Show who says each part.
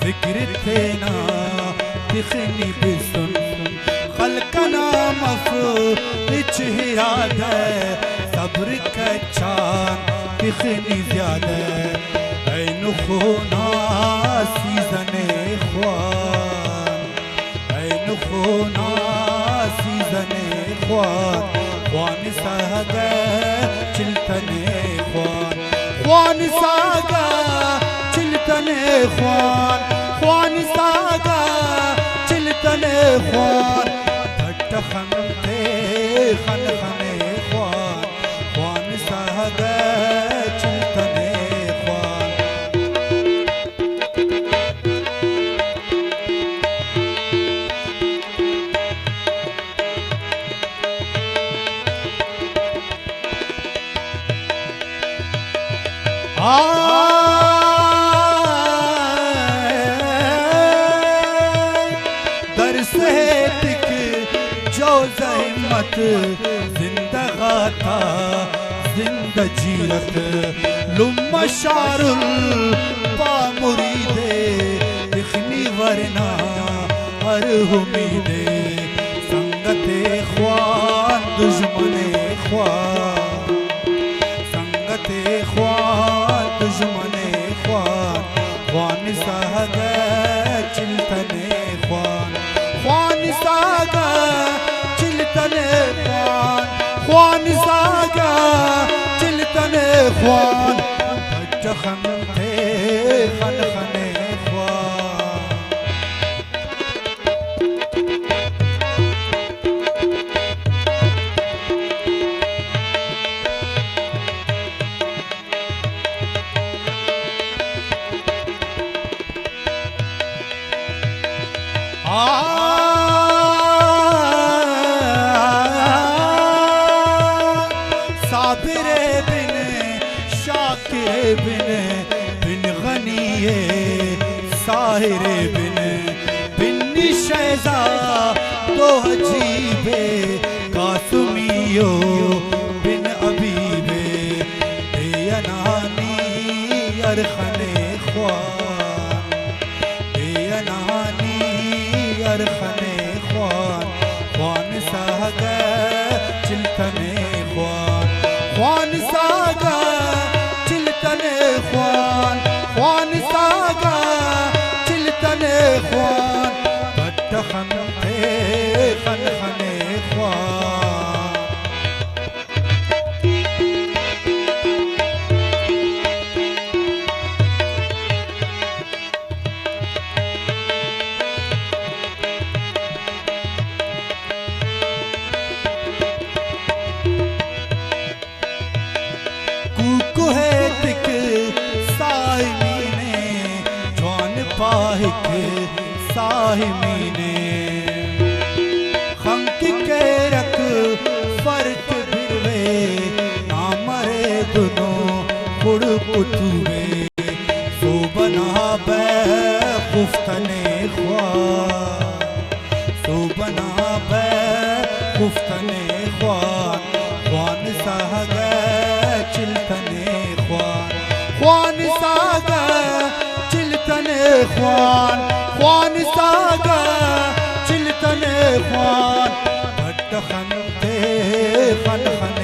Speaker 1: फिक्र थे ना तिखनी बिसुन खलकना मफ इचहिराद सब्र कचान तिखनी ज्यादा ऐन खोना सीजने ख्वान ऐन खोना सीजने ख्वान ख्वान साग चिल्तने ख्वान ख्वान साग चिल्तने ख्वान ख्वान साग चिल्तने ख्वान भट्ट खनते खन खने ख्वान ख्वान साग चिल्तने ख्वान। दर से तिक जो ज़हमत जिंदगा था जिंदा जीरत लुम्मा शारुल पा मुरीदे दिखनी वरना हर उम्मीदे संगते ख्वान दुश्मने ख्वान संगते ख्वान दुश्मने ख्वान ख्वान साग चिल्तने ख्वान ख्वान साग चिल्तने ख्वान ख्वान साग चिल्तने ख्वान भट्ट खनते खन खने ख्वान। साबिरे बिन शाकिरे बिन बिन गनीये साहिरे बिन बिन शैज़ा तो अजीबे कासुमियो बिन अबीबे बेअनानी अरखने ख्वान बेअनानी अरखने ख्वान ख्वान साग चिल्तने ख्वान ख्वान साग चिल्तने ख्वान ख्वान साग चिल्तने ख्वान भट्ट खनते खन खने ख्वान। कुहे तिक साहिमीने जवान पाहिक साहिमीने खंक के रख फर्क बिरवे ना मरे दोनों खुड़ पुतुवे सो बना बे खुफ्तने ख्वान सो बना बे खुफ्तने ख्वान ख्वान साग चिल्तने ख्वान ख्वान साग चिल्तने ख्वान ख्वान साग चिल्तने ख्वान भट्ट खनते खन खन